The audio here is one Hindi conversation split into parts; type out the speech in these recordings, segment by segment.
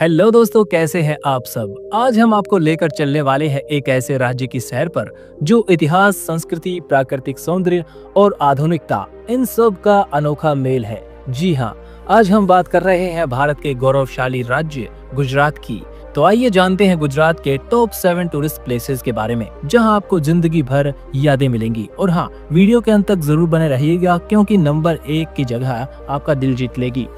हेलो दोस्तों, कैसे हैं आप सब। आज हम आपको लेकर चलने वाले हैं एक ऐसे राज्य की सैर पर जो इतिहास, संस्कृति, प्राकृतिक सौंदर्य और आधुनिकता इन सब का अनोखा मेल है। जी हाँ, आज हम बात कर रहे हैं भारत के गौरवशाली राज्य गुजरात की। तो आइए जानते हैं गुजरात के टॉप 7 टूरिस्ट प्लेसेस के बारे में, जहां आपको जिंदगी भर यादें मिलेंगी। और हाँ, वीडियो के अंत तक जरूर बने रहिएगा क्योंकि नंबर 1 की जगह आपका दिल जीत लेगी।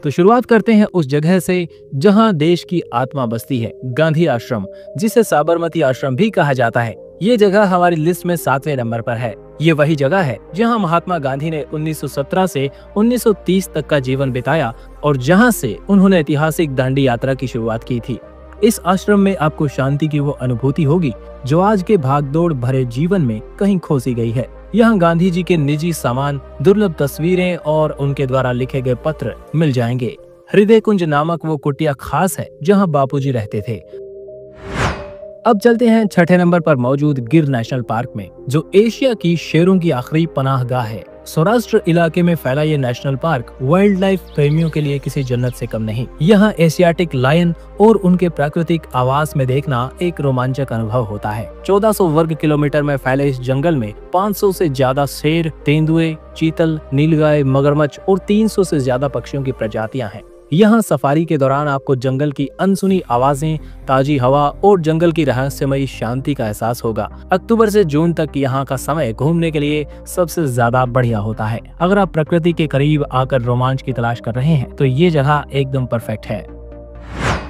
तो शुरुआत करते हैं उस जगह से जहां देश की आत्मा बसती है, गांधी आश्रम, जिसे साबरमती आश्रम भी कहा जाता है। ये जगह हमारी लिस्ट में 7वें नंबर पर है। ये वही जगह है जहां महात्मा गांधी ने 1917 से 1930 तक का जीवन बिताया और जहां से उन्होंने ऐतिहासिक दांडी यात्रा की शुरुआत की थी। इस आश्रम में आपको शांति की वो अनुभूति होगी जो आज के भागदौड़ भरे जीवन में कहीं खो सी गई है। यहाँ गांधी जी के निजी सामान, दुर्लभ तस्वीरें और उनके द्वारा लिखे गए पत्र मिल जाएंगे। हृदय कुंज नामक वो कुटिया खास है जहाँ बापूजी रहते थे। अब चलते हैं 6ठे नंबर पर मौजूद गिर नेशनल पार्क में, जो एशिया की शेरों की आखिरी पनाहगाह है। सौराष्ट्र इलाके में फैला ये नेशनल पार्क वाइल्ड लाइफ प्रेमियों के लिए किसी जन्नत से कम नहीं। यहाँ एशियाटिक लायन और उनके प्राकृतिक आवास में देखना एक रोमांचक अनुभव होता है। 1400 वर्ग किलोमीटर में फैले इस जंगल में 500 से ज्यादा शेर, तेंदुए, चीतल, नीलगाय, मगरमच्छ और 300 से ज्यादा पक्षियों की प्रजातियां हैं। यहाँ सफारी के दौरान आपको जंगल की अनसुनी आवाजें, ताजी हवा और जंगल की रहस्यमयी शांति का एहसास होगा। अक्टूबर से जून तक यहाँ का समय घूमने के लिए सबसे ज्यादा बढ़िया होता है। अगर आप प्रकृति के करीब आकर रोमांच की तलाश कर रहे हैं तो ये जगह एकदम परफेक्ट है।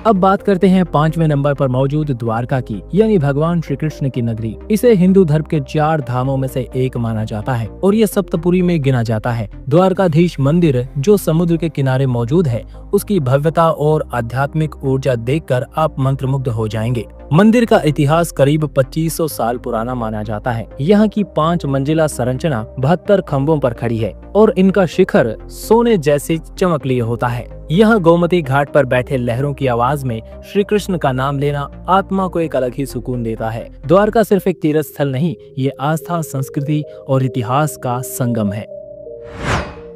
अब बात करते हैं 5वें नंबर पर मौजूद द्वारका की, यानी भगवान श्री कृष्ण की नगरी। इसे हिंदू धर्म के 4 धामों में से एक माना जाता है और ये सप्तपुरी में गिना जाता है। द्वारकाधीश मंदिर जो समुद्र के किनारे मौजूद है, उसकी भव्यता और आध्यात्मिक ऊर्जा देखकर आप मंत्रमुग्ध हो जाएंगे। मंदिर का इतिहास करीब 2500 साल पुराना माना जाता है। यहाँ की 5 मंजिला संरचना 72 खंभों पर खड़ी है और इनका शिखर सोने जैसे चमक लिए होता है। यहाँ गोमती घाट पर बैठे लहरों की आवाज में श्री कृष्ण का नाम लेना आत्मा को एक अलग ही सुकून देता है। द्वारका सिर्फ एक तीर्थ स्थल नहीं, ये आस्था, संस्कृति और इतिहास का संगम है।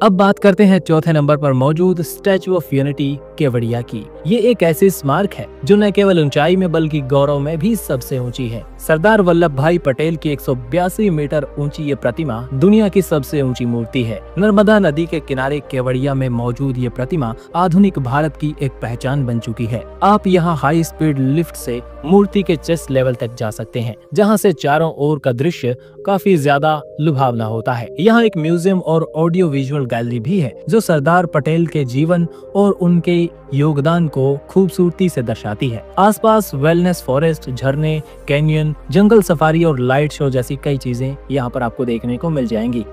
अब बात करते हैं 4थे नंबर पर मौजूद स्टैचू ऑफ यूनिटी केवड़िया की। ये एक ऐसी स्मारक है जो न केवल ऊंचाई में बल्कि गौरव में भी सबसे ऊंची है। सरदार वल्लभ भाई पटेल की 182 मीटर ऊंची ये प्रतिमा दुनिया की सबसे ऊंची मूर्ति है। नर्मदा नदी के किनारे केवड़िया में मौजूद ये प्रतिमा आधुनिक भारत की एक पहचान बन चुकी है। आप यहाँ हाई स्पीड लिफ्ट से मूर्ति के चेस्ट लेवल तक जा सकते हैं, जहाँ से चारों ओर का दृश्य काफी ज्यादा लुभावना होता है। यहाँ एक म्यूजियम और ऑडियो विजुअल गैलरी भी है जो सरदार पटेल के जीवन और उनके योगदान को खूबसूरती से दर्शाती है। आसपास वेलनेस फॉरेस्ट, झरने, कैनियन, जंगल सफारी और लाइट शो जैसी कई चीजें यहाँ पर आपको देखने को मिल जाएंगी।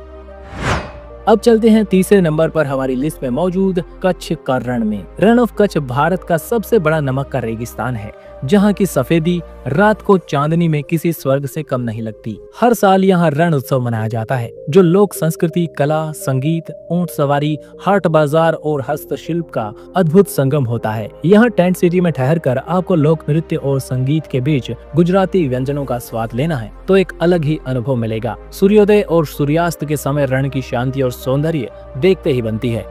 अब चलते हैं 3रे नंबर पर हमारी लिस्ट में मौजूद कच्छ का रण में। रण ऑफ कच्छ भारत का सबसे बड़ा नमक का रेगिस्तान है, जहाँ की सफेदी रात को चांदनी में किसी स्वर्ग से कम नहीं लगती। हर साल यहाँ रण उत्सव मनाया जाता है जो लोक संस्कृति, कला, संगीत, ऊंट सवारी, हाट बाजार और हस्तशिल्प का अद्भुत संगम होता है। यहाँ टेंट सिटी में ठहरकर आपको लोक नृत्य और संगीत के बीच गुजराती व्यंजनों का स्वाद लेना है तो एक अलग ही अनुभव मिलेगा। सूर्योदय और सूर्यास्त के समय रण की शांति और सौंदर्य देखते ही बनती है।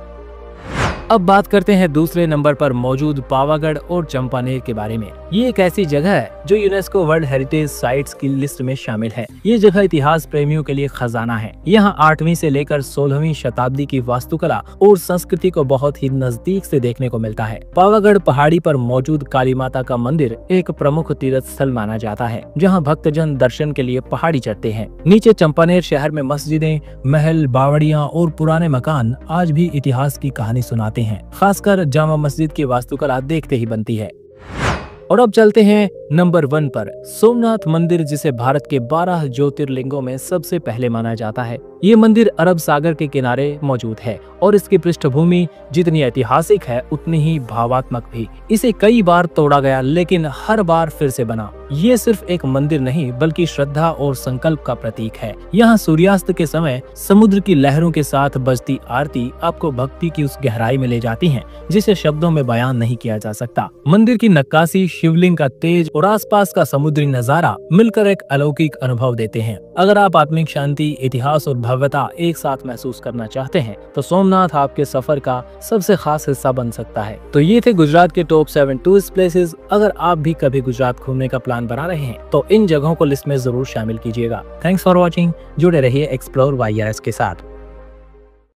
अब बात करते हैं 2रे नंबर पर मौजूद पावागढ़ और चंपानेर के बारे में। ये एक ऐसी जगह है जो यूनेस्को वर्ल्ड हेरिटेज साइट्स की लिस्ट में शामिल है। ये जगह इतिहास प्रेमियों के लिए खजाना है। यहाँ 8वीं से लेकर 16वीं शताब्दी की वास्तुकला और संस्कृति को बहुत ही नजदीक से देखने को मिलता है। पावागढ़ पहाड़ी पर मौजूद काली माता का मंदिर एक प्रमुख तीर्थ स्थल माना जाता है, जहाँ भक्तजन दर्शन के लिए पहाड़ी चढ़ते हैं। नीचे चंपानेर शहर में मस्जिदें, महल, बावड़ियाँ और पुराने मकान आज भी इतिहास की कहानी सुनाते हैं। खासकर जामा मस्जिद की वास्तुकला देखते ही बनती है। और अब चलते हैं नंबर 1 पर, सोमनाथ मंदिर, जिसे भारत के 12 ज्योतिर्लिंगों में सबसे पहले माना जाता है। ये मंदिर अरब सागर के किनारे मौजूद है और इसकी पृष्ठभूमि जितनी ऐतिहासिक है उतनी ही भावात्मक भी। इसे कई बार तोड़ा गया लेकिन हर बार फिर से बना। ये सिर्फ एक मंदिर नहीं बल्कि श्रद्धा और संकल्प का प्रतीक है। यहाँ सूर्यास्त के समय समुद्र की लहरों के साथ बजती आरती आपको भक्ति की उस गहराई में ले जाती है जिसे शब्दों में बयान नहीं किया जा सकता। मंदिर की नक्काशी शिवलिंग का तेज और आसपास का समुद्री नजारा मिलकर एक अलौकिक अनुभव देते हैं। अगर आप आत्मिक शांति, इतिहास और भव्यता एक साथ महसूस करना चाहते हैं तो सोमनाथ आपके सफर का सबसे खास हिस्सा बन सकता है। तो ये थे गुजरात के टॉप 7 टूरिस्ट प्लेसेस। अगर आप भी कभी गुजरात घूमने का प्लान बना रहे हैं तो इन जगहों को लिस्ट में जरूर शामिल कीजिएगा। Thanks for watching. जुड़े रहिए एक्सप्लोर YRS के साथ।